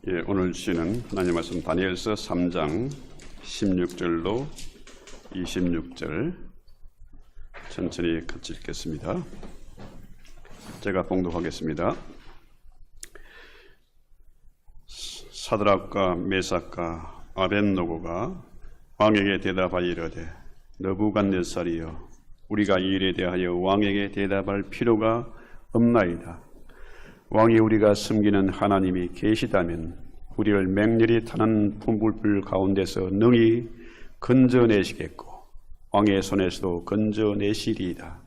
오늘 주시는 하나님 말씀 다니엘서 3장 16절로 26절 천천히 같이 읽겠습니다. 제가 봉독하겠습니다. 사드락과 메삭과 아벳노고가 왕에게 대답하여 이르되 느부갓네살이여, 우리가 이 일에 대하여 왕에게 대답할 필요가 없나이다. 왕이 우리가 섬기는 하나님이 계시다면 우리를 맹렬히 타는 풍불불 가운데서 능히 건져내시겠고 왕의 손에서도 건져내시리이다.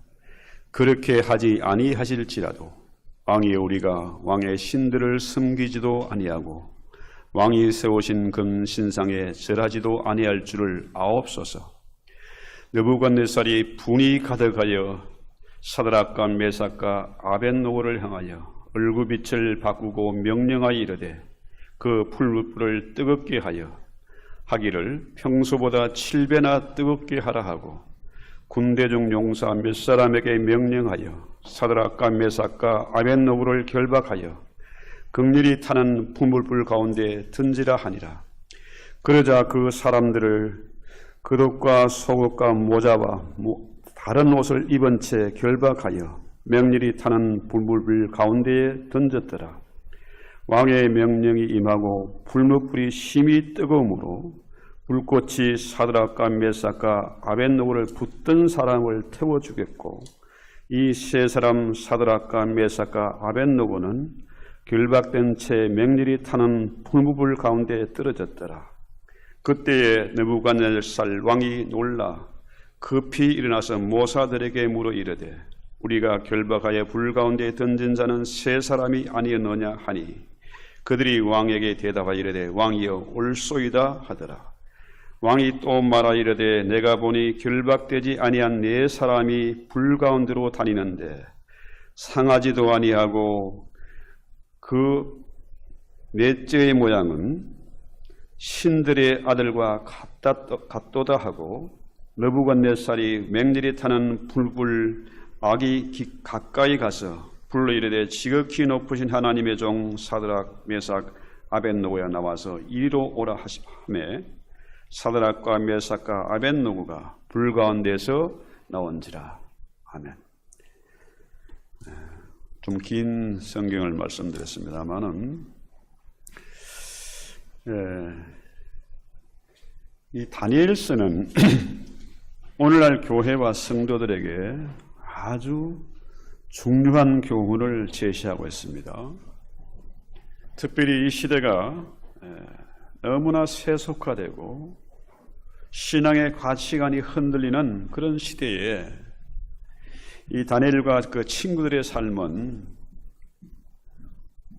그렇게 하지 아니하실지라도 왕이 우리가 왕의 신들을 섬기지도 아니하고 왕이 세우신 금신상에 절하지도 아니할 줄을 아옵소서. 느부갓네살이 분이 가득하여 사드락과 메삭과 아벳노고를 향하여 얼굴빛을 바꾸고 명령하여 이르되 그 풀불을 뜨겁게 하여 하기를 평소보다 7배나 뜨겁게 하라 하고 군대 중 용사 몇 사람에게 명령하여 사드락과 메삭과 아벳노고를 결박하여 극렬히 타는 풀불 가운데 던지라 하니라. 그러자 그 사람들을 겉옷과 속옷과 모자와 다른 옷을 입은 채 결박하여 맹렬히 타는 불불불 가운데에 던졌더라. 왕의 명령이 임하고 불목불이 심히 뜨거움으로 불꽃이 사드락과 메삭과 아벳노고를 붙든 사람을 태워 죽였고 이 세 사람 사드락과 메삭과 아벳노고는 결박된 채 맹렬히 타는 불목불 가운데에 떨어졌더라. 그때에 느부갓네살 왕이 놀라 급히 일어나서 모사들에게 물어 이르되 우리가 결박하여 불 가운데 던진 자는 세 사람이 아니었느냐 하니 그들이 왕에게 대답하여 이르되 왕이여 옳소이다 하더라. 왕이 또 말하여 이르되 내가 보니 결박되지 아니한 네 사람이 불 가운데로 다니는데 상하지도 아니하고 그 넷째의 모양은 신들의 아들과 같도다 하고 느부갓네살이 맹렬히 타는 불불 악이 가까이 가서 불러 이르되 지극히 높으신 하나님의 종 사드락 메삭 아벳노고야 나와서 이리로 오라 하시매 사드락과 메삭과 아벳노고가 불 가운데서 나온지라. 아멘. 좀 긴 성경을 말씀드렸습니다만은 이 다니엘서는 오늘날 교회와 성도들에게 아주 중요한 교훈을 제시하고 있습니다. 특별히 이 시대가 너무나 세속화되고 신앙의 가치관이 흔들리는 그런 시대에 이 다니엘과 그 친구들의 삶은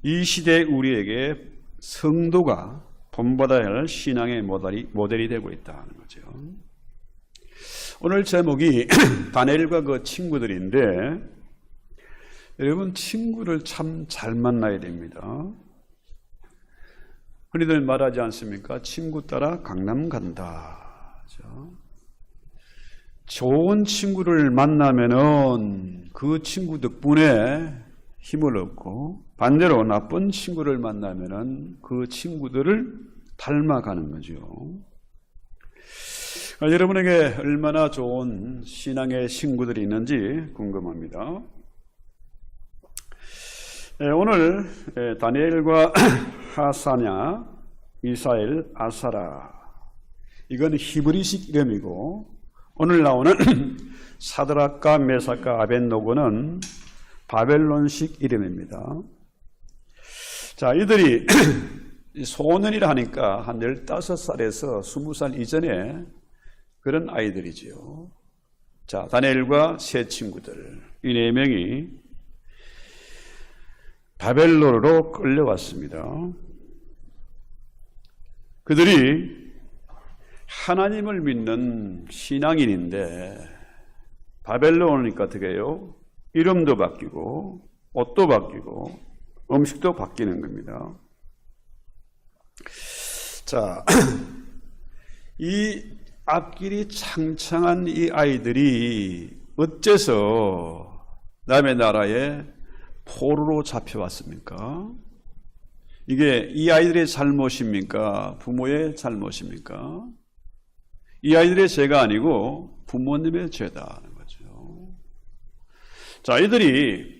이 시대 우리에게 성도가 본받아야 할 신앙의 모델이 되고 있다는 거죠. 오늘 제목이 다니엘과 그 친구들인데 여러분 친구를 참 잘 만나야 됩니다. 흔히들 말하지 않습니까? 친구 따라 강남 간다. 그렇죠? 좋은 친구를 만나면은 그 친구 덕분에 힘을 얻고 반대로 나쁜 친구를 만나면은 그 친구들을 닮아가는 거죠. 여러분에게 얼마나 좋은 신앙의 친구들이 있는지 궁금합니다. 오늘 다니엘과 하사냐, 미사엘, 아사라, 이건 히브리식 이름이고 오늘 나오는 사드락과 메삭과 아벳노고는 바벨론식 이름입니다. 자, 이들이 소년이라 하니까 한 15살에서 20살 이전에 그런 아이들이지요. 자, 다니엘과 세 친구들, 이 네 명이 바벨론으로 끌려왔습니다. 그들이 하나님을 믿는 신앙인인데 바벨론 오니까 어떻게 해요? 이름도 바뀌고 옷도 바뀌고 음식도 바뀌는 겁니다. 자, 이 앞길이 창창한 이 아이들이 어째서 남의 나라에 포로로 잡혀왔습니까? 이게 이 아이들의 잘못입니까? 부모의 잘못입니까? 이 아이들의 죄가 아니고 부모님의 죄다는 거죠. 자, 이들이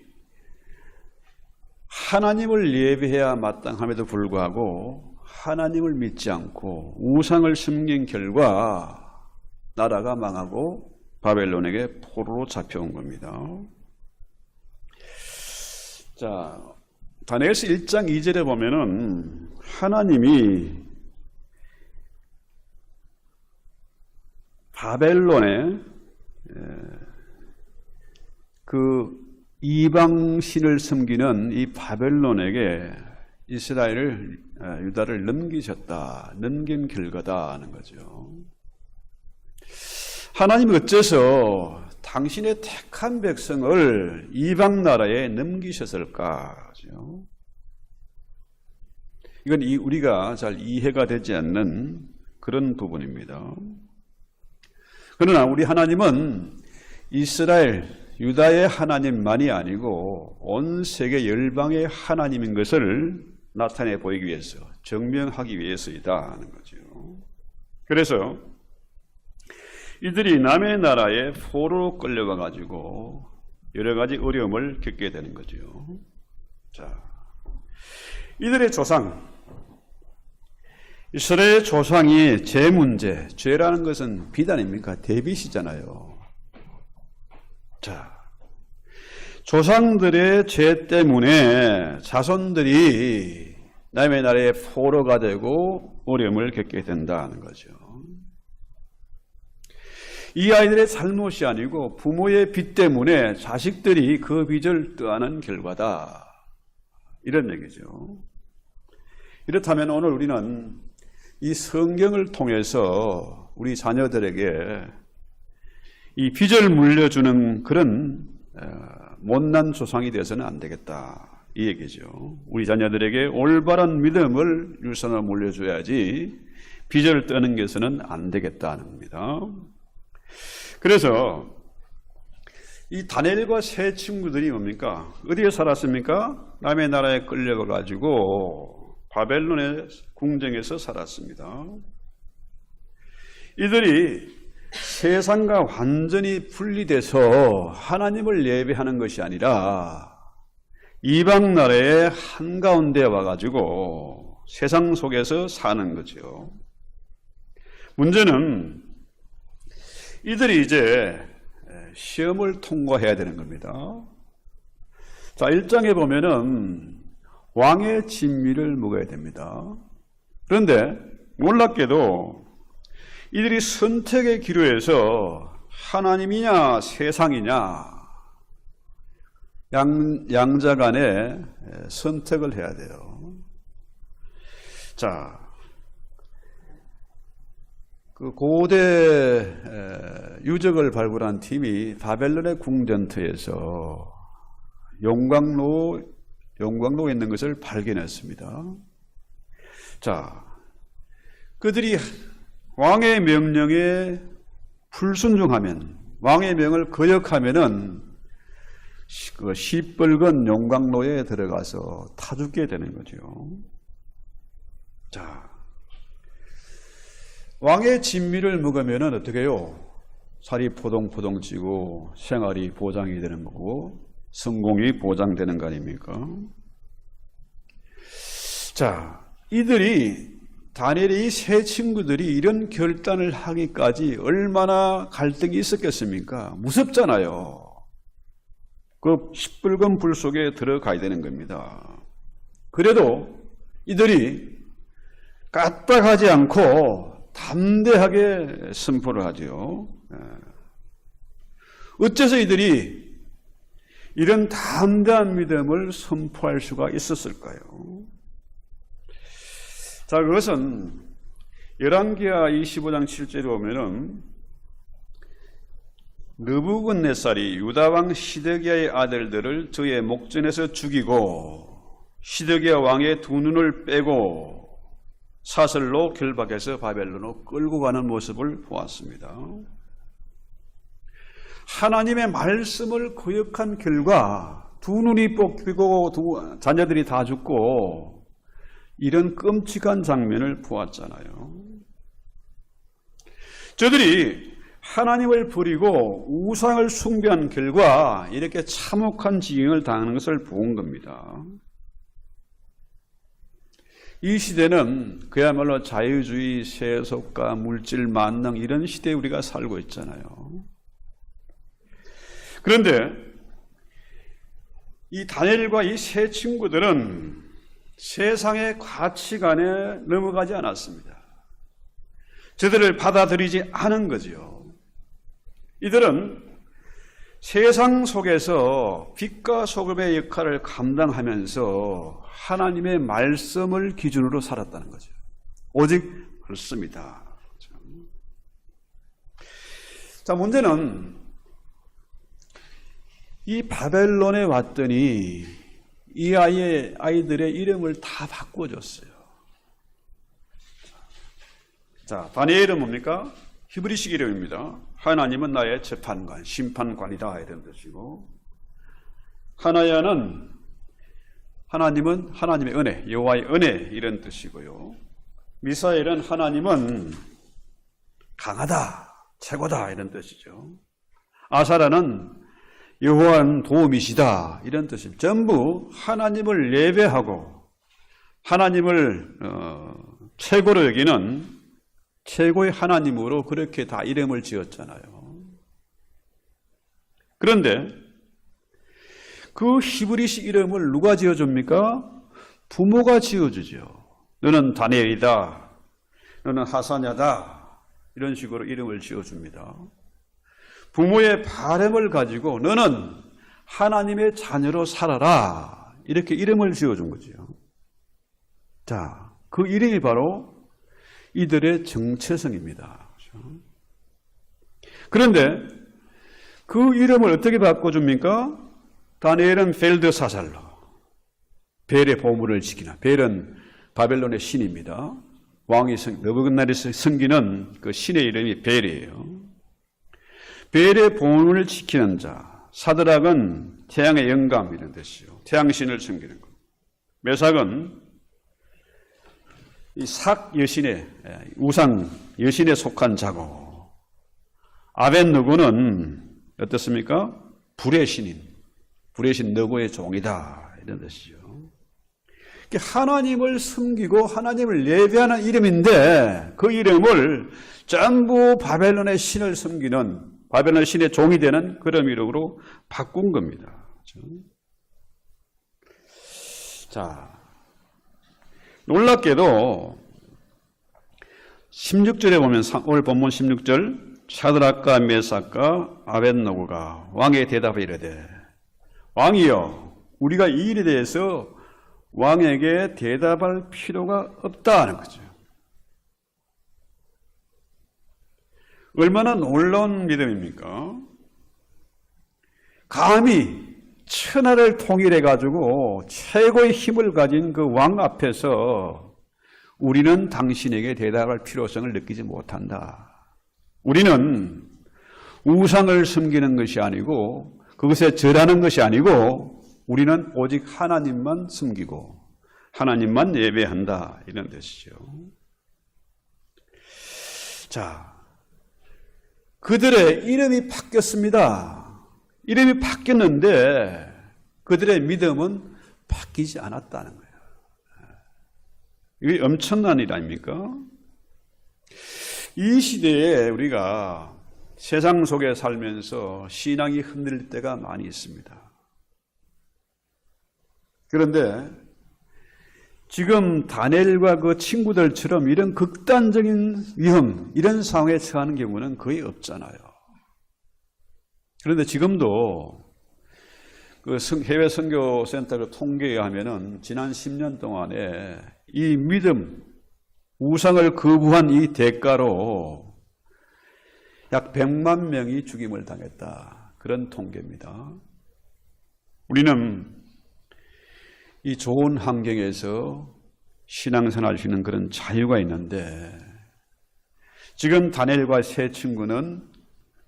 하나님을 예배해야 마땅함에도 불구하고 하나님을 믿지 않고 우상을 섬긴 결과 나라가 망하고 바벨론에게 포로로 잡혀온 겁니다. 자, 다니엘서 1장 2절에 보면은 하나님이 바벨론에 그 이방신을 섬기는 이 바벨론에게 이스라엘을 유다를 넘기셨다. 넘긴 결과다 하는 거죠. 하나님 어째서 당신의 택한 백성을 이방 나라에 넘기셨을까? 이건 우리가 잘 이해가 되지 않는 그런 부분입니다. 그러나 우리 하나님은 이스라엘, 유다의 하나님만이 아니고 온 세계 열방의 하나님인 것을 나타내 보이기 위해서, 증명하기 위해서이다 하는 거죠. 그래서 이들이 남의 나라에 포로로 끌려가 가지고 여러 가지 어려움을 겪게 되는 거죠. 자, 이들의 조상, 이스라엘의 조상이 죄 문제, 죄라는 것은 비단입니까? 데빗이잖아요. 자, 조상들의 죄 때문에 자손들이 남의 나라에 포로가 되고 어려움을 겪게 된다는 거죠. 이 아이들의 잘못이 아니고 부모의 빚 때문에 자식들이 그 빚을 떠안은 결과다. 이런 얘기죠. 이렇다면 오늘 우리는 이 성경을 통해서 우리 자녀들에게 이 빚을 물려주는 그런 못난 조상이 되어서는 안 되겠다. 이 얘기죠. 우리 자녀들에게 올바른 믿음을 유산으로 물려줘야지 빚을 떠는 것은 안 되겠다는 겁니다. 그래서 이 다니엘과 세 친구들이 뭡니까? 어디에 살았습니까? 남의 나라에 끌려가 가지고 바벨론의 궁정에서 살았습니다. 이들이 세상과 완전히 분리돼서 하나님을 예배하는 것이 아니라 이방 나라의 한가운데 와가지고 세상 속에서 사는 거죠. 문제는 이들이 이제 시험을 통과해야 되는 겁니다. 자, 1장에 보면은 왕의 진미를 먹어야 됩니다. 그런데 놀랍게도 이들이 선택의 기로에서 하나님이냐 세상이냐 양자 간에 선택을 해야 돼요. 자, 그 고대 유적을 발굴한 팀이 바벨론의 궁전터에서 용광로에 있는 것을 발견했습니다. 자, 그들이 왕의 명령에 불순종하면, 왕의 명을 거역하면은 그 시뻘건 용광로에 들어가서 타 죽게 되는 거죠. 자, 왕의 진미를 먹으면은 어떻게 해요? 살이 포동포동 찌고 생활이 보장이 되는 거고 성공이 보장되는 거 아닙니까? 자, 다니엘의 이 세 친구들이 이런 결단을 하기까지 얼마나 갈등이 있었겠습니까? 무섭잖아요. 그 시뻘건 불 속에 들어가야 되는 겁니다. 그래도 이들이 까딱하지 않고 담대하게 선포를 하죠. 어째서 이들이 이런 담대한 믿음을 선포할 수가 있었을까요? 자, 그것은 열왕기하 25장 7절에 보면은 느부갓네살이 유다왕 시드기야의 아들들을 저의 목전에서 죽이고 시드기야 왕의 두 눈을 빼고 사슬로 결박해서 바벨론으로 끌고 가는 모습을 보았습니다. 하나님의 말씀을 거역한 결과 두 눈이 뽑히고 자녀들이 다 죽고 이런 끔찍한 장면을 보았잖아요. 저들이 하나님을 버리고 우상을 숭배한 결과 이렇게 참혹한 지경을 당하는 것을 본 겁니다. 이 시대는 그야말로 자유주의, 세속과 물질 만능 이런 시대에 우리가 살고 있잖아요. 그런데 이 다니엘과 이 세 친구들은 세상의 가치관에 넘어가지 않았습니다. 저들을 받아들이지 않은 거지요. 이들은 세상 속에서 빛과 소금의 역할을 감당하면서 하나님의 말씀을 기준으로 살았다는 거죠. 오직 그렇습니다. 자, 문제는 이 바벨론에 왔더니 이 아이들의 이름을 다 바꿔줬어요. 자, 다니엘은 뭡니까? 히브리식 이름입니다. 하나님은 나의 재판관, 심판관이다 이런 뜻이고, 하나야는 하나님은 하나님의 은혜, 여호와의 은혜 이런 뜻이고요. 미사엘은 하나님은 강하다, 최고다 이런 뜻이죠. 아사라는 여호와는 도움이시다 이런 뜻입니다. 전부 하나님을 예배하고 하나님을 최고로 여기는 최고의 하나님으로 그렇게 다 이름을 지었잖아요. 그런데 그 히브리식 이름을 누가 지어줍니까? 부모가 지어주죠. 너는 다니엘이다, 너는 하사냐다 이런 식으로 이름을 지어줍니다. 부모의 바람을 가지고 너는 하나님의 자녀로 살아라 이렇게 이름을 지어준 거죠. 자, 그 이름이 바로 이들의 정체성입니다. 그런데 그 이름을 어떻게 바꿔줍니까? 다니엘은 벨드사살로, 벨의 보물을 지키나. 벨은 바벨론의 신입니다. 왕이 느부갓네살이 섬기는 그 신의 이름이 벨이에요. 벨의 보물을 지키는 자. 사드락은 태양의 영감 이런 뜻이요. 태양신을 섬기는 것. 메삭은 이 삭 여신의 우상 여신에 속한 자고, 아벳느고는 어떻습니까? 불의 신인, 불의 신 너고의 종이다 이런 뜻이죠. 하나님을 섬기고 하나님을 예배하는 이름인데 그 이름을 전부 바벨론의 신을 섬기는, 바벨론 신의 종이 되는 그런 이름으로 바꾼 겁니다. 자, 놀랍게도 16절에 보면, 오늘 본문 16절, 사드락과 메삭과 아벳느고가 왕의 대답에 이르되, 왕이여, 우리가 이 일에 대해서 왕에게 대답할 필요가 없다는 거죠. 얼마나 놀라운 믿음입니까? 감히 천하를 통일해가지고 최고의 힘을 가진 그 왕 앞에서 우리는 당신에게 대답할 필요성을 느끼지 못한다. 우리는 우상을 섬기는 것이 아니고 그것에 절하는 것이 아니고 우리는 오직 하나님만 섬기고 하나님만 예배한다 이런 뜻이죠. 자, 그들의 이름이 바뀌었습니다. 이름이 바뀌었는데 그들의 믿음은 바뀌지 않았다는 거예요. 이게 엄청난 일 아닙니까? 이 시대에 우리가 세상 속에 살면서 신앙이 흔들릴 때가 많이 있습니다. 그런데 지금 다니엘과 그 친구들처럼 이런 극단적인 위험, 이런 상황에 처하는 경우는 거의 없잖아요. 그런데 지금도 그 해외 선교센터를 통계에 하면은 지난 10년 동안에 이 믿음, 우상을 거부한 이 대가로 약 100만 명이 죽임을 당했다. 그런 통계입니다. 우리는 이 좋은 환경에서 신앙생활 할 수 있는 그런 자유가 있는데 지금 다니엘과 세 친구는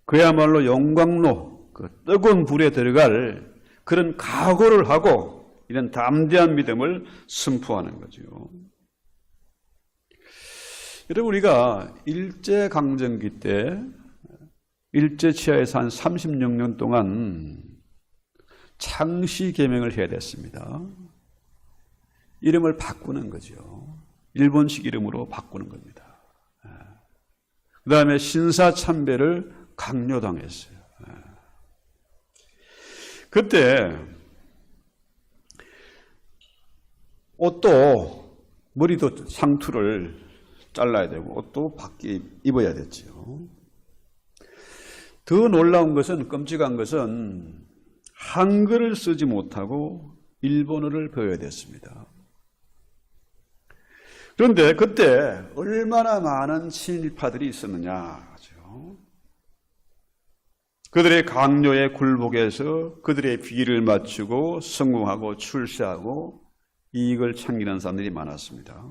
그야말로 영광로, 그 뜨거운 불에 들어갈 그런 각오를 하고 이런 담대한 믿음을 선포하는 거죠. 여러분, 우리가 일제강점기 때 일제치하에서 한 36년 동안 창씨개명을 해야 됐습니다. 이름을 바꾸는 거죠. 일본식 이름으로 바꾸는 겁니다. 그 다음에 신사참배를 강요당했어요. 그때 옷도, 머리도 상투를 잘라야 되고 옷도 밖에 입어야 됐죠. 더 놀라운 것은, 끔찍한 것은 한글을 쓰지 못하고 일본어를 배워야 됐습니다. 그런데 그때 얼마나 많은 친일파들이 있었느냐. 그들의 강요에 굴복해서 그들의 비위를 맞추고 성공하고 출세하고 이익을 챙기는 사람들이 많았습니다.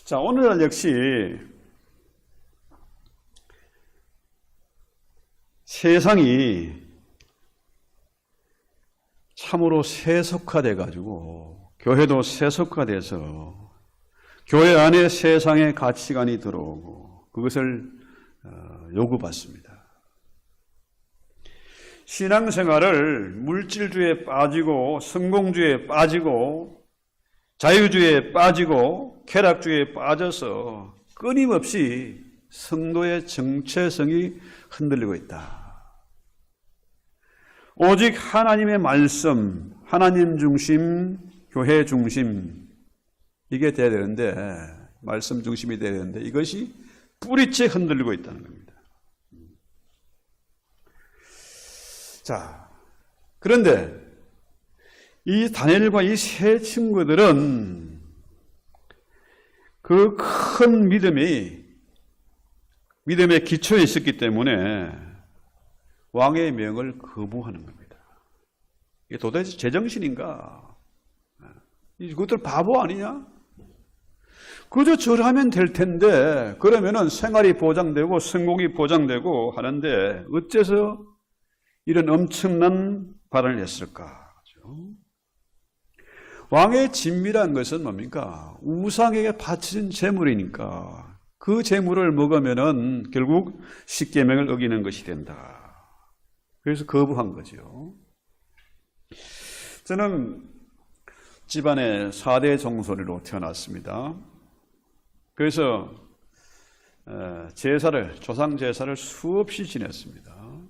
자, 오늘날 역시 세상이 참으로 세속화돼 가지고 교회도 세속화돼서 교회 안에 세상의 가치관이 들어오고 그것을 요구받습니다. 신앙생활을 물질주의에 빠지고 성공주의에 빠지고 자유주의에 빠지고 쾌락주의에 빠져서 끊임없이 성도의 정체성이 흔들리고 있다. 오직 하나님의 말씀, 하나님 중심, 교회 중심, 이게 돼야 되는데, 말씀 중심이 돼야 되는데 이것이 뿌리째 흔들리고 있다는 겁니다. 자, 그런데 이 다니엘과 이 세 친구들은 그 큰 믿음의 기초에 있었기 때문에 왕의 명을 거부하는 겁니다. 이게 도대체 제정신인가? 이것들 바보 아니냐? 그저 절하면 될 텐데, 그러면은 생활이 보장되고 성공이 보장되고 하는데 어째서 이런 엄청난 발언을 했을까? 왕의 진미란 것은 뭡니까? 우상에게 바쳐진 재물이니까 그 재물을 먹으면은 결국 십계명을 어기는 것이 된다. 그래서 거부한 거죠. 저는 집안의 4대 종소리로 태어났습니다. 그래서 조상 제사를 수없이 지냈습니다.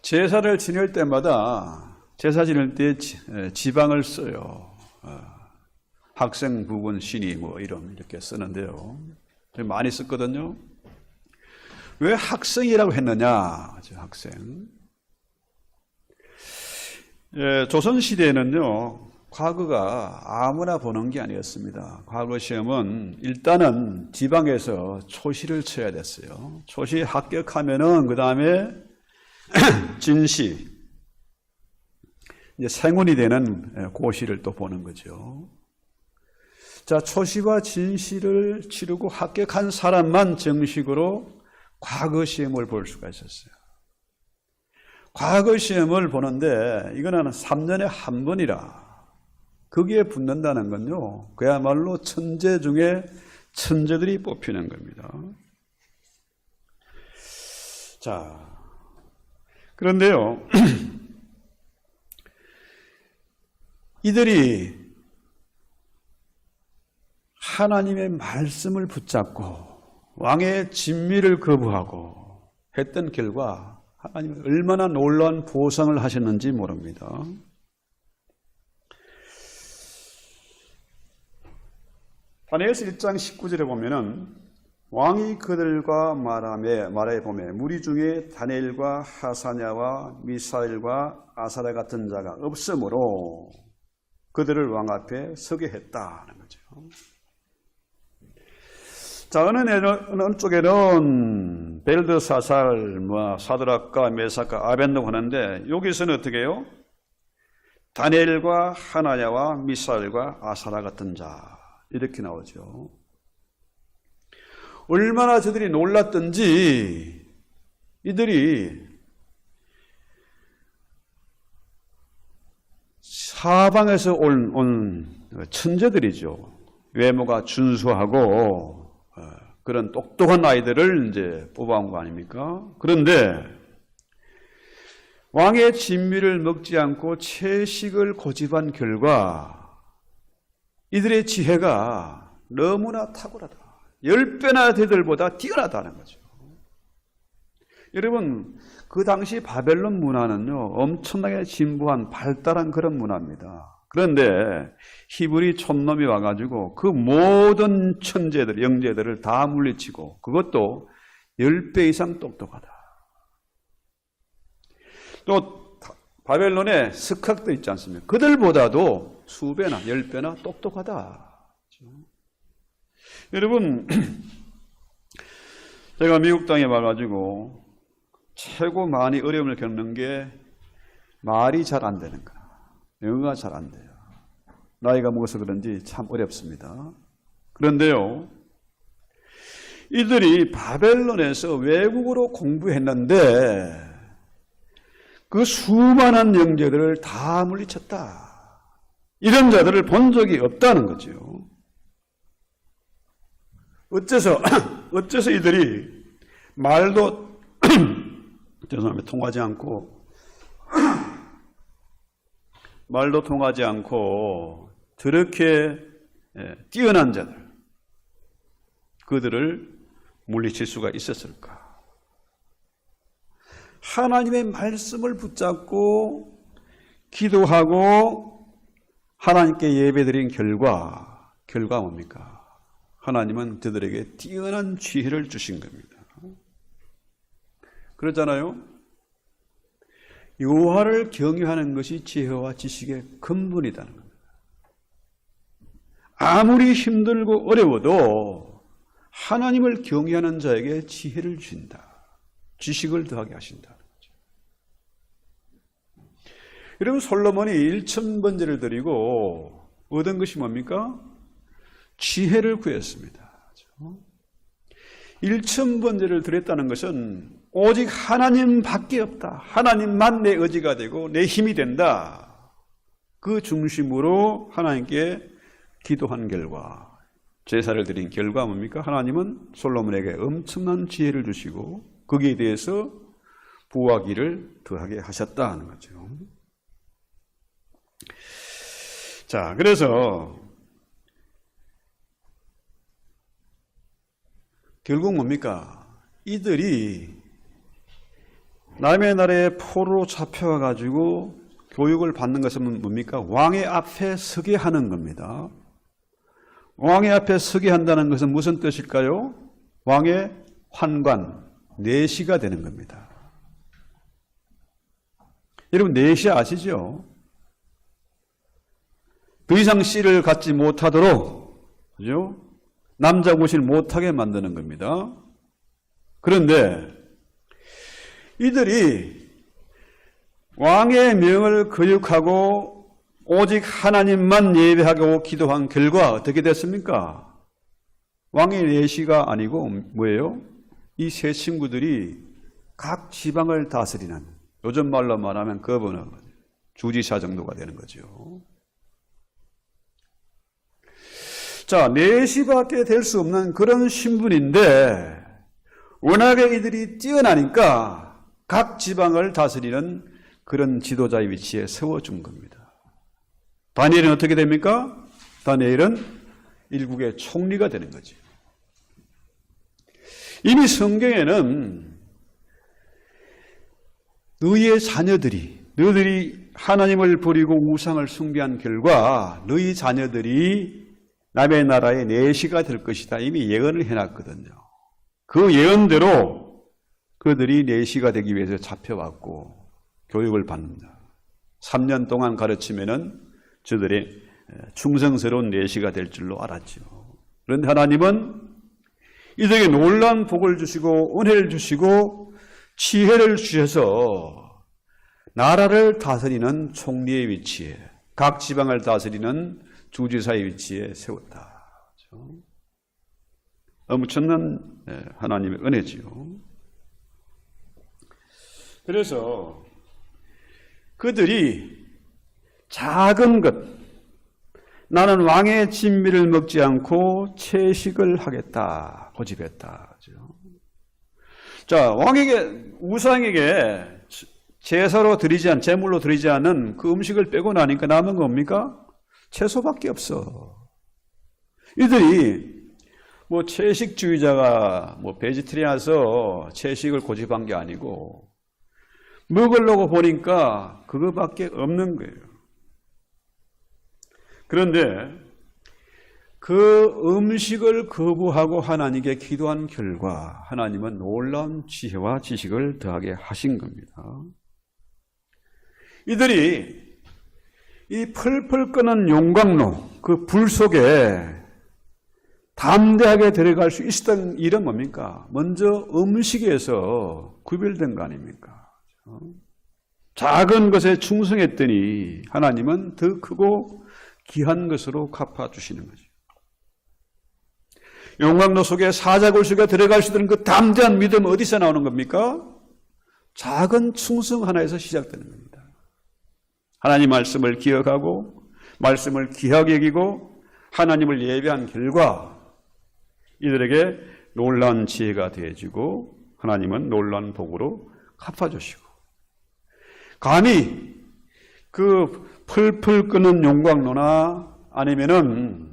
제사를 지낼 때마다 제사 지낼 때 지방을 써요. 학생 부분 신이 뭐 이렇게 쓰는데요. 많이 썼거든요. 왜 학생이라고 했느냐? 학생. 조선시대에는요, 과거가 아무나 보는 게 아니었습니다. 과거 시험은 일단은 지방에서 초시를 쳐야 됐어요. 초시 합격하면은 그 다음에 진시, 이제 생운이 되는 고시를 또 보는 거죠. 자, 초시와 진시를 치르고 합격한 사람만 정식으로 과거 시험을 볼 수가 있었어요. 과거 시험을 보는데 이거는 3년에 한 번이라 거기에 붙는다는 건요, 그야말로 천재 중에 천재들이 뽑히는 겁니다. 자, 그런데요, 이들이 하나님의 말씀을 붙잡고 왕의 진미를 거부하고 했던 결과 하나님이 얼마나 놀라운 보상을 하셨는지 모릅니다. 다니엘서 1장 19절에 보면은 왕이 그들과 말해 보매 무리 중에 다니엘과 하사냐와 미사엘과 아사랴 같은 자가 없으므로 그들을 왕 앞에 서게 했다는 거죠. 자, 어느 쪽에는 벨드사살, 사드락과 메삭과 아벤노고 하는데 여기서는 어떻게 해요? 다니엘과 하나냐와 미사엘과 아사랴 같은 자, 이렇게 나오죠. 얼마나 저들이 놀랐던지 이들이 사방에서 온 천재들이죠. 외모가 준수하고 그런 똑똑한 아이들을 이제 뽑아온 거 아닙니까? 그런데 왕의 진미를 먹지 않고 채식을 고집한 결과 이들의 지혜가 너무나 탁월하다. 10배나 되들보다 뛰어나다는 거죠. 여러분, 그 당시 바벨론 문화는요, 엄청나게 진부한 발달한 그런 문화입니다. 그런데 히브리 촌놈이 와가지고 그 모든 천재들, 영재들을 다 물리치고 그것도 10배 이상 똑똑하다. 또 바벨론에 석학도 있지 않습니까? 그들보다도 수배나 10배나 똑똑하다. 여러분, 제가 미국 땅에 와가지고 최고 많이 어려움을 겪는 게 말이 잘 안 되는 거야. 영어가 잘 안 돼요. 나이가 먹어서 그런지 참 어렵습니다. 그런데요, 이들이 바벨론에서 외국어로 공부했는데 그 수많은 영재들을 다 물리쳤다. 이런 자들을 본 적이 없다는 거죠. 어째서 이들이 말도 죄송합니다. 말도 통하지 않고 저렇게 뛰어난 자들, 그들을 물리칠 수가 있었을까? 하나님의 말씀을 붙잡고 기도하고 하나님께 예배드린 결과 뭡니까? 하나님은 그들에게 뛰어난 지혜를 주신 겁니다. 그렇잖아요? 여호와를 경외하는 것이 지혜와 지식의 근본이라는 겁니다. 아무리 힘들고 어려워도 하나님을 경외하는 자에게 지혜를 주신다. 지식을 더하게 하신다는 거죠. 여러분, 솔로몬이 1000번제를 드리고 얻은 것이 뭡니까? 지혜를 구했습니다. 1000번제를 드렸다는 것은 오직 하나님밖에 없다. 하나님만 내 의지가 되고 내 힘이 된다. 그 중심으로 하나님께 기도한 결과, 제사를 드린 결과 뭡니까? 하나님은 솔로몬에게 엄청난 지혜를 주시고 거기에 대해서 부하기를 더하게 하셨다는 거죠. 자, 그래서 결국 뭡니까? 이들이 남의 나라에 포로로 잡혀가지고 교육을 받는 것은 뭡니까? 왕의 앞에 서게 하는 겁니다. 왕의 앞에 서게 한다는 것은 무슨 뜻일까요? 왕의 환관, 내시가 되는 겁니다. 여러분, 내시 아시죠? 더 이상 씨를 갖지 못하도록, 그죠? 남자 고시를 못하게 만드는 겁니다. 그런데 이들이 왕의 명을 거역하고 오직 하나님만 예배하고 기도한 결과 어떻게 됐습니까? 왕의 내시가 아니고 뭐예요? 이 세 친구들이 각 지방을 다스리는, 요즘 말로 말하면 거버너, 주지사 정도가 되는 거죠. 자, 내시밖에 될 수 없는 그런 신분인데 워낙에 이들이 뛰어나니까 각 지방을 다스리는 그런 지도자의 위치에 세워준 겁니다. 다니엘은 어떻게 됩니까? 다니엘은 일국의 총리가 되는 거죠. 이미 성경에는 너희의 자녀들이, 너희들이 하나님을 버리고 우상을 숭배한 결과 너희 자녀들이 남의 나라의 내시가 될 것이다. 이미 예언을 해놨거든요. 그 예언대로 그들이 내시가 되기 위해서 잡혀왔고 교육을 받는다. 3년 동안 가르치면은 저들의 충성스러운 내시가 될 줄로 알았죠. 그런데 하나님은 이들에게 놀라운 복을 주시고 은혜를 주시고 지혜를 주셔서 나라를 다스리는 총리의 위치에, 각 지방을 다스리는 주지사의 위치에 세웠다. 엄청난 하나님의 은혜지요. 그래서 그들이 작은 것, 나는 왕의 진미를 먹지 않고 채식을 하겠다. 고집했다. 자, 왕에게, 우상에게 제사로 드리지 않은, 제물로 드리지 않은 그 음식을 빼고 나니까 남은 겁니까? 채소밖에 없어. 이들이 뭐 채식주의자가 뭐 베지테리안에서 채식을 고집한 게 아니고 먹으려고 보니까 그거밖에 없는 거예요. 그런데 그 음식을 거부하고 하나님께 기도한 결과 하나님은 놀라운 지혜와 지식을 더하게 하신 겁니다. 이들이 이 펄펄 끄는 용광로, 그 불 속에 담대하게 들어갈 수 있었던 일은 뭡니까? 먼저 음식에서 구별된 거 아닙니까? 작은 것에 충성했더니 하나님은 더 크고 귀한 것으로 갚아주시는 거죠. 용광로 속에 사자굴수가 들어갈 수 있는 그 담대한 믿음 어디서 나오는 겁니까? 작은 충성 하나에서 시작되는 겁니다. 하나님 말씀을 기억하고 말씀을 귀하게 여기고 하나님을 예배한 결과 이들에게 놀라운 지혜가 되어지고 하나님은 놀라운 복으로 갚아주시고 감히 그 펄펄 끄는 용광로나 아니면은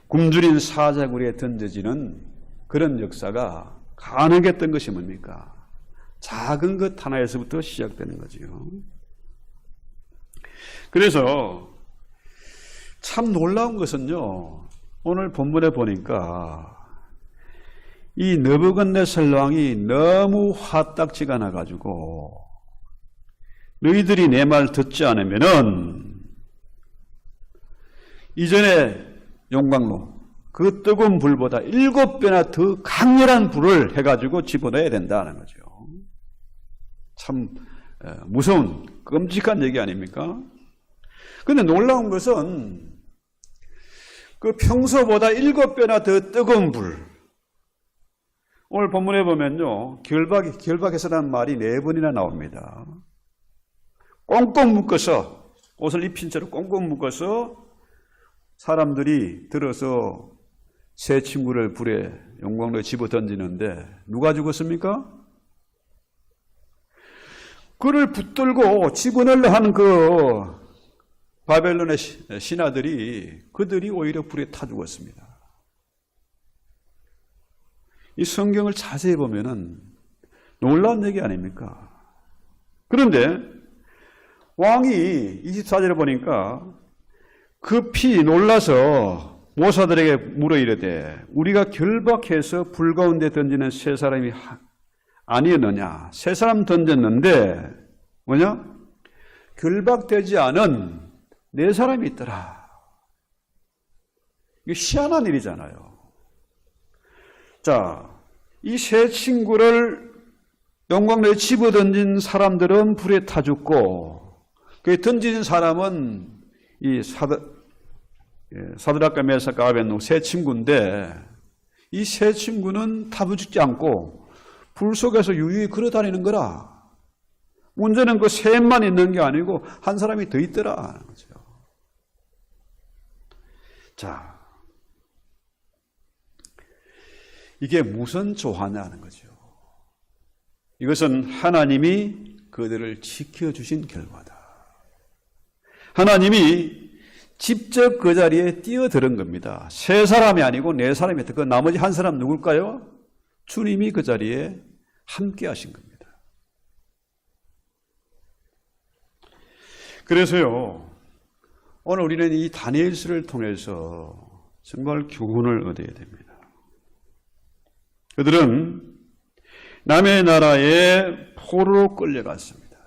굶주린 사자굴에 던져지는 그런 역사가 가능했던 것이 뭡니까? 작은 것 하나에서부터 시작되는 거죠. 그래서 참 놀라운 것은요, 오늘 본문에 보니까 이 느부갓네살 왕이 너무 화딱지가 나가지고 너희들이 내 말 듣지 않으면은 이전에 용광로 그 뜨거운 불보다 7배나 더 강렬한 불을 해가지고 집어넣어야 된다는 거죠. 참 무서운 끔찍한 얘기 아닙니까? 그런데 놀라운 것은 그 평소보다 7배나 더 뜨거운 불. 오늘 본문에 보면요, 결박해서라는 말이 4번이나 나옵니다. 꽁꽁 묶어서, 옷을 입힌 채로 꽁꽁 묶어서 사람들이 들어서 새 친구를 불에 용광로에 집어 던지는데 누가 죽었습니까? 그를 붙들고 집어넣으려 하는 그 바벨론의 신하들이 그들이 오히려 불에 타 죽었습니다. 이 성경을 자세히 보면은 놀라운 얘기 아닙니까? 그런데 왕이 24절에 보니까 급히 놀라서 모사들에게 물어 이르되 우리가 결박해서 불 가운데 던지는 세 사람이 아니었느냐? 세 사람 던졌는데 뭐냐? 결박되지 않은 4사람이 있더라. 이게 희한한 일이잖아요. 자, 이 세 친구를 용광로에 집어던진 사람들은 불에 타 죽고 그 던진 사람은 이 사드락과 메삭과 아벳노고 세 친구인데 이 세 친구는 타부 죽지 않고 불 속에서 유유히 걸어다니는 거라. 문제는 그 셋만 있는 게 아니고 한 사람이 더 있더라. 자, 이게 무슨 조화냐는 거죠. 이것은 하나님이 그들을 지켜주신 결과다. 하나님이 직접 그 자리에 뛰어들은 겁니다. 3사람이 아니고 4사람이었다. 그 나머지 한 사람 누굴까요? 주님이 그 자리에 함께 하신 겁니다. 그래서요, 오늘 우리는 이 다니엘서를 통해서 정말 교훈을 얻어야 됩니다. 그들은 남의 나라에 포로로 끌려갔습니다.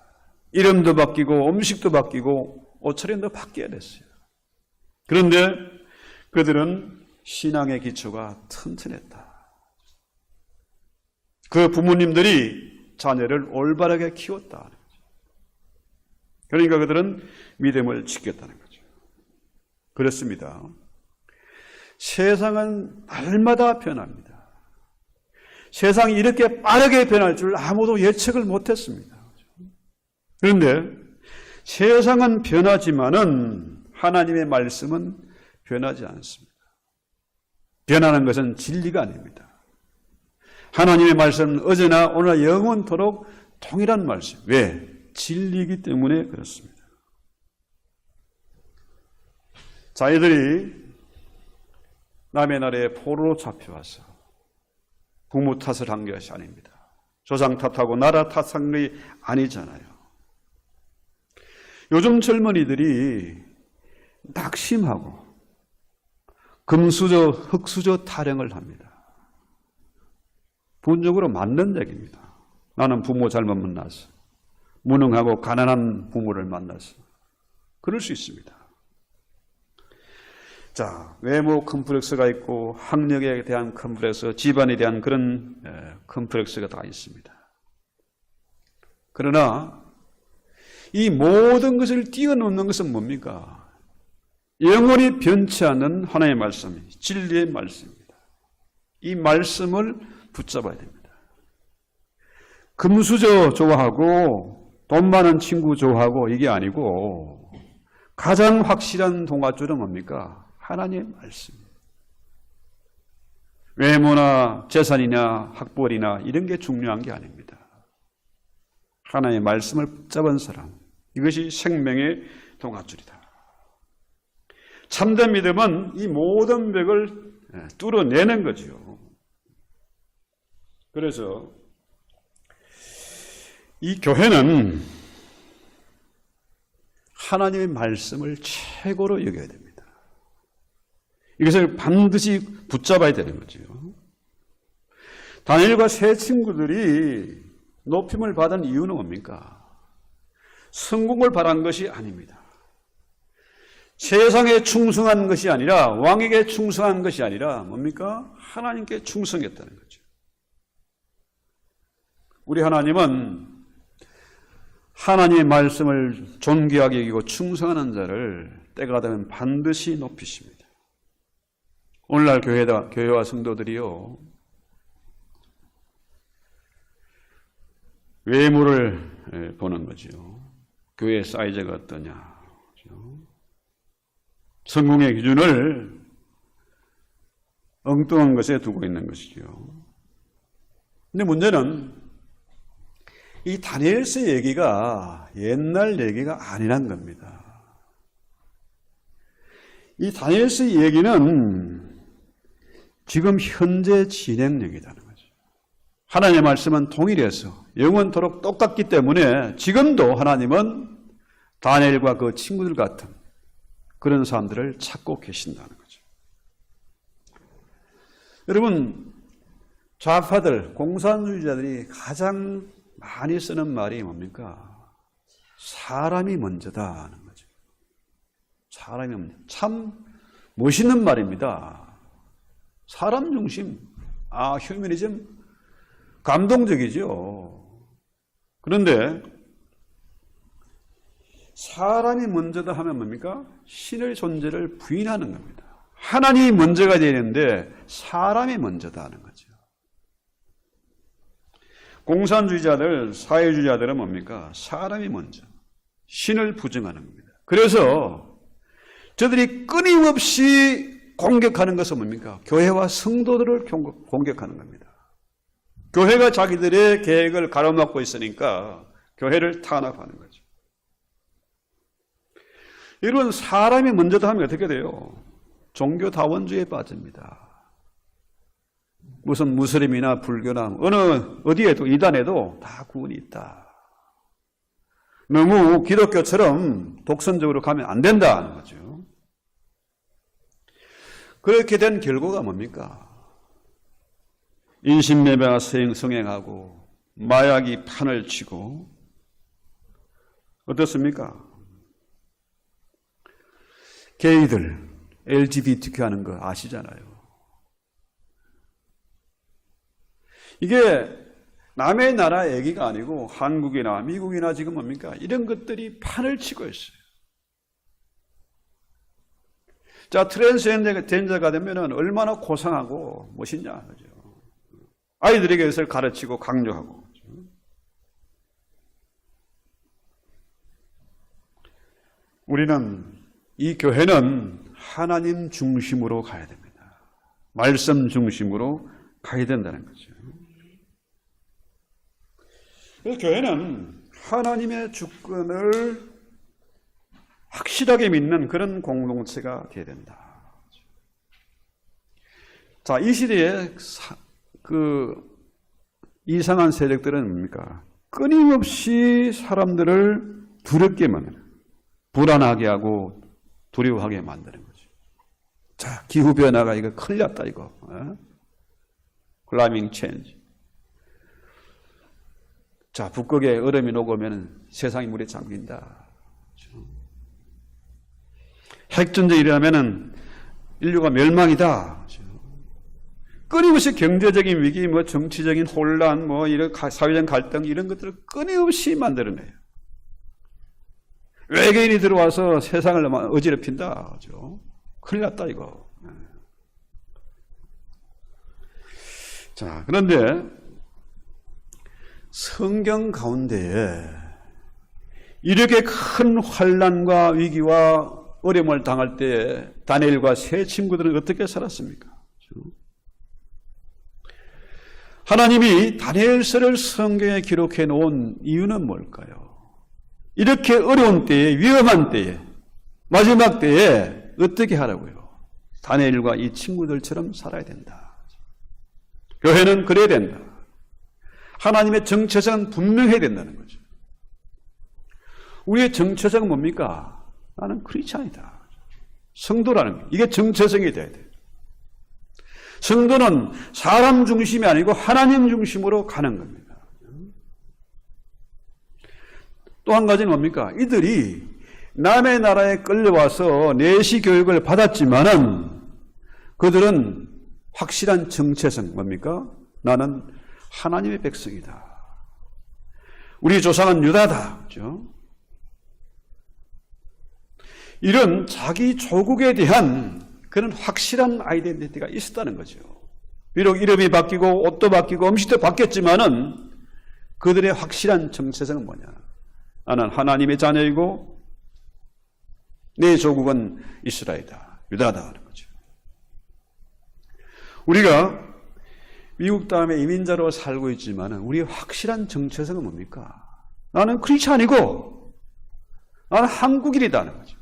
이름도 바뀌고 음식도 바뀌고 옷차림도 바뀌어야 됐어요. 그런데 그들은 신앙의 기초가 튼튼했다. 그 부모님들이 자녀를 올바르게 키웠다. 그러니까 그들은 믿음을 지켰다는 거죠. 그렇습니다. 세상은 날마다 변합니다. 세상이 이렇게 빠르게 변할 줄 아무도 예측을 못했습니다. 그런데 세상은 변하지만은 하나님의 말씀은 변하지 않습니다. 변하는 것은 진리가 아닙니다. 하나님의 말씀은 어제나 오늘 영원토록 동일한 말씀. 왜? 진리이기 때문에 그렇습니다. 자기들이 남의 나라에 포로로 잡혀와서 부모 탓을 한 것이 아닙니다. 조상 탓하고 나라 탓한 것이 아니잖아요. 요즘 젊은이들이 낙심하고 금수저, 흙수저 타령을 합니다. 본적으로 맞는 얘기입니다. 나는 부모 잘못 만나서 무능하고 가난한 부모를 만나서 그럴 수 있습니다. 자, 외모 컴플렉스가 있고 학력에 대한 컴플렉스, 집안에 대한 그런 컴플렉스가 다 있습니다. 그러나 이 모든 것을 뛰어넘는 것은 뭡니까? 영원히 변치 않는 하나님의 말씀, 진리의 말씀입니다. 이 말씀을 붙잡아야 됩니다. 금수저 좋아하고 돈 많은 친구 좋아하고 이게 아니고 가장 확실한 동아줄은 뭡니까? 하나님의 말씀. 외모나 재산이나 학벌이나 이런 게 중요한 게 아닙니다. 하나님의 말씀을 붙잡은 사람, 이것이 생명의 동아줄이다. 참된 믿음은 이 모든 벽을 뚫어내는 거죠. 그래서 이 교회는 하나님의 말씀을 최고로 여겨야 됩니다. 이것을 반드시 붙잡아야 되는 거죠. 다니엘과 세 친구들이 높임을 받은 이유는 뭡니까? 성공을 바란 것이 아닙니다. 세상에 충성한 것이 아니라, 왕에게 충성한 것이 아니라 뭡니까? 하나님께 충성했다는 거죠. 우리 하나님은 하나님의 말씀을 존귀하게 여기고 충성하는 자를 때가 되면 반드시 높이십니다. 오늘날 교회와 성도들이요, 외모를 보는 거죠. 교회의 사이즈가 어떠냐, 성공의 기준을 엉뚱한 것에 두고 있는 것이죠. 근데 문제는 이 다니엘서의 얘기가 옛날 얘기가 아니란 겁니다. 이 다니엘서의 얘기는 지금 현재 진행 얘기라는 거죠. 하나님의 말씀은 통일해서 영원토록 똑같기 때문에 지금도 하나님은 다니엘과 그 친구들 같은 그런 사람들을 찾고 계신다는 거죠. 여러분, 좌파들, 공산주의자들이 가장 많이 쓰는 말이 뭡니까? 사람이 먼저다 하는 거죠. 사람이 먼저. 참 멋있는 말입니다. 사람 중심, 휴머니즘, 감동적이죠. 그런데 사람이 먼저다 하면 뭡니까? 신의 존재를 부인하는 겁니다. 하나님이 먼저가 되는데 사람이 먼저다 하는 거죠. 공산주의자들, 사회주의자들은 뭡니까? 사람이 먼저, 신을 부정하는 겁니다. 그래서 저들이 끊임없이 공격하는 것은 뭡니까? 교회와 성도들을 공격하는 겁니다. 교회가 자기들의 계획을 가로막고 있으니까 교회를 탄압하는 거죠. 이런 사람이 먼저다 하면 어떻게 돼요? 종교다원주의에 빠집니다. 무슨 무슬림이나 불교나 어디에도 이단에도 다 구원이 있다. 너무 기독교처럼 독선적으로 가면 안 된다는 거죠. 그렇게 된 결과가 뭡니까? 인신매매가 성행하고 마약이 판을 치고 어떻습니까? 게이들 LGBTQ 하는 거 아시잖아요. 이게 남의 나라 얘기가 아니고 한국이나 미국이나 지금 뭡니까? 이런 것들이 판을 치고 있어요. 자, 트랜스젠더가 되면은 얼마나 고상하고 멋있냐, 그죠? 아이들에게 이것을 가르치고 강조하고. 우리는 이 교회는 하나님 중심으로 가야 됩니다. 말씀 중심으로 가야 된다는 거죠. 그래서 교회는 하나님의 주권을 확실하게 믿는 그런 공동체가 되어야 된다. 자, 이 시대에 이상한 세력들은 뭡니까? 끊임없이 사람들을 두렵게 만드는, 불안하게 하고 두려워하게 만드는 거죠. 자, 기후변화가 이거 큰일 났다, 이거. 클라이밍 체인지. 자, 북극에 얼음이 녹으면 세상이 물에 잠긴다. 핵전쟁이 일어나면 인류가 멸망이다. 끊임없이 경제적인 위기, 정치적인 혼란, 이런 사회적 갈등 이런 것들을 끊임없이 만들어내요. 외계인이 들어와서 세상을 어지럽힌다. 그죠? 큰일 났다, 이거. 자, 그런데 성경 가운데에 이렇게 큰 환난과 위기와 어려움을 당할 때 다니엘과 세 친구들은 어떻게 살았습니까? 하나님이 다니엘서를 성경에 기록해 놓은 이유는 뭘까요? 이렇게 어려운 때에, 위험한 때에, 마지막 때에 어떻게 하라고요? 다니엘과 이 친구들처럼 살아야 된다. 교회는 그래야 된다. 하나님의 정체성은 분명해야 된다는 거죠. 우리의 정체성은 뭡니까? 나는 크리스찬이다. 성도라는 거예요. 이게 정체성이 돼야 돼요. 성도는 사람 중심이 아니고 하나님 중심으로 가는 겁니다. 또 한 가지는 뭡니까? 이들이 남의 나라에 끌려와서 내시 교육을 받았지만은 그들은 확실한 정체성 뭡니까? 나는 하나님의 백성이다. 우리 조상은 유다다. 그렇죠? 이런 자기 조국에 대한 그런 확실한 아이덴티티가 있었다는 거죠. 비록 이름이 바뀌고 옷도 바뀌고 음식도 바뀌었지만은 그들의 확실한 정체성은 뭐냐? 나는 하나님의 자녀이고 내 조국은 이스라엘이다. 유다다 하는 거죠. 우리가 미국 다음에 이민자로 살고 있지만 우리의 확실한 정체성은 뭡니까? 나는 크리스찬이고 나는 한국인이다 하는 거죠.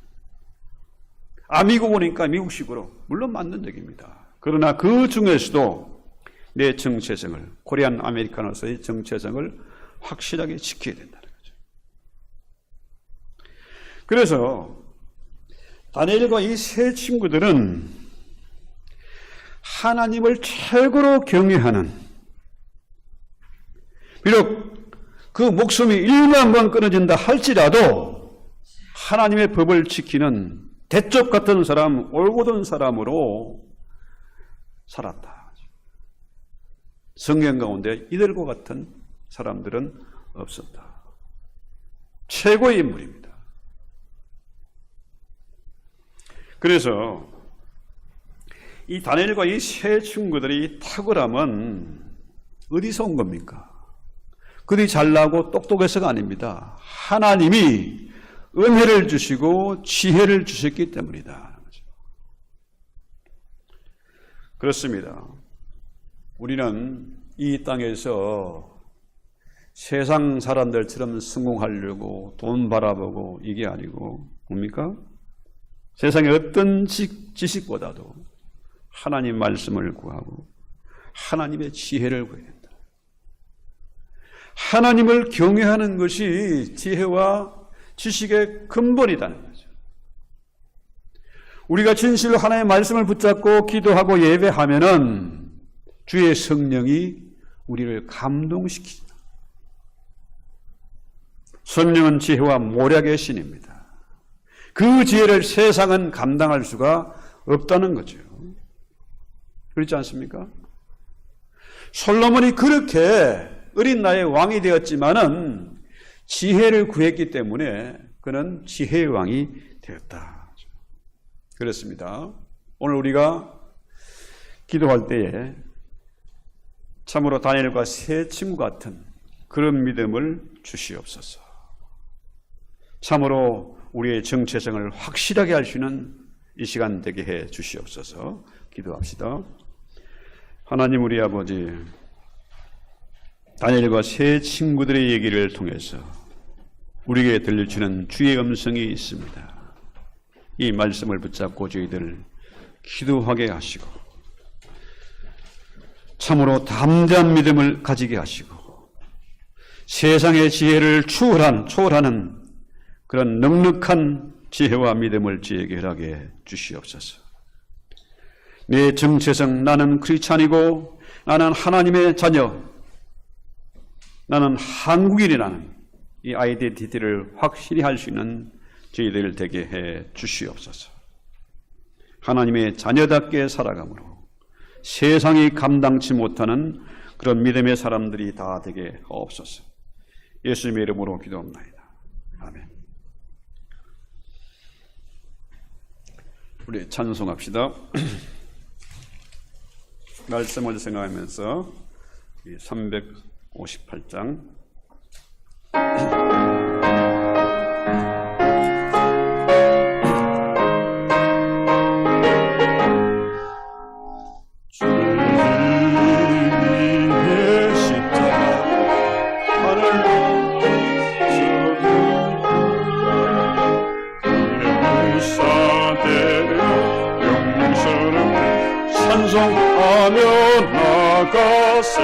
미국이니까 미국식으로 물론 맞는 얘기입니다. 그러나 그 중에서도 내 정체성을 코리안 아메리카노서의 정체성을 확실하게 지켜야 된다는 거죠. 그래서 다니엘과 이 세 친구들은 하나님을 최고로 경외하는, 비록 그 목숨이 1만 번 끊어진다 할지라도 하나님의 법을 지키는 대쪽 같은 사람, 올곧은 사람으로 살았다. 성경 가운데 이들과 같은 사람들은 없었다. 최고의 인물입니다. 그래서 이 다니엘과 이 세 친구들이 탁월함은 어디서 온 겁니까? 그들이 잘나고 똑똑해서가 아닙니다. 하나님이 은혜를 주시고 지혜를 주셨기 때문이다. 그렇습니다. 우리는 이 땅에서 세상 사람들처럼 성공하려고 돈 바라보고 이게 아니고 뭡니까? 세상의 어떤 지식보다도 하나님 말씀을 구하고 하나님의 지혜를 구해야 된다. 하나님을 경외하는 것이 지혜와 지식의 근본이라는 거죠. 우리가 진실로 하나님의 말씀을 붙잡고 기도하고 예배하면은 주의 성령이 우리를 감동시키죠. 성령은 지혜와 모략의 신입니다. 그 지혜를 세상은 감당할 수가 없다는 거죠. 그렇지 않습니까? 솔로몬이 그렇게 어린 나이에 왕이 되었지만은 지혜를 구했기 때문에 그는 지혜의 왕이 되었다. 그렇습니다. 오늘 우리가 기도할 때에 참으로 다니엘과 세 친구 같은 그런 믿음을 주시옵소서. 참으로 우리의 정체성을 확실하게 알 수 있는 이 시간 되게 해 주시옵소서. 기도합시다. 하나님 우리 아버지, 다니엘과 세 친구들의 얘기를 통해서 우리에게 들려주는 주의 음성이 있습니다. 이 말씀을 붙잡고 저희들 기도하게 하시고 참으로 담대한 믿음을 가지게 하시고 세상의 지혜를 초월하는 그런 넉넉한 지혜와 믿음을 저에게 허락해 주시옵소서. 내 정체성, 나는 크리스찬이고 나는 하나님의 자녀, 나는 한국인이라는 이 아이덴티티를 확실히 할 수 있는 저희들 되게 해 주시옵소서. 하나님의 자녀답게 살아감으로 세상이 감당치 못하는 그런 믿음의 사람들이 다 되게 하옵소서. 예수님의 이름으로 기도합니다. 아멘. 우리 찬송합시다. 말씀을 생각하면서 358장 찬송하며 나가세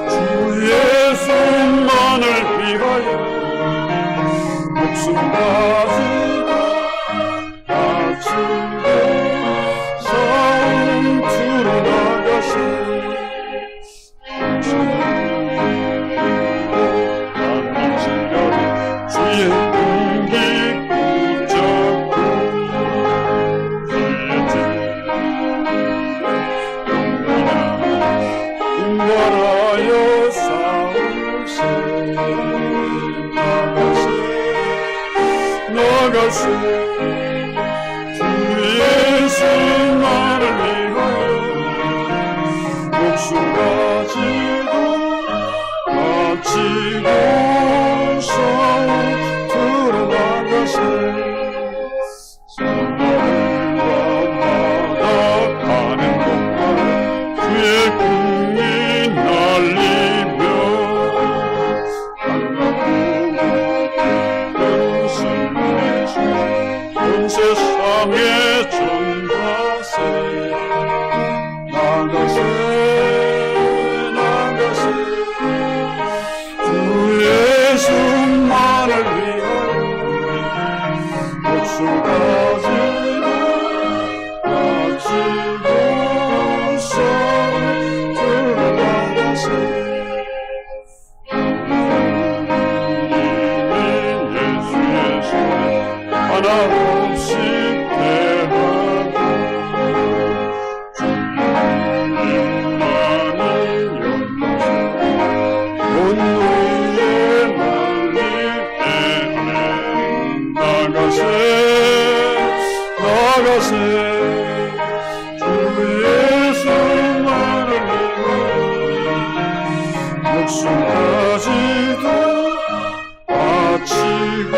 주 예수만을 위하여 목숨까지 바치고 성투로 나가세 주의 나가세 주 예수만을 위하여 목숨 가지고 바치고 성투로 나가세 산마을과 바다가는 곳마다 주의 국민 날리며 세상의 전가세 나가세 주 예수만을 위하여 목숨 가지고 바치고 성투로 나가세 하나 없이 대하고 주님만이 영광 온 노예 날릴 때에 나가세 주 예수만을 위하여 목숨 가지고 바치고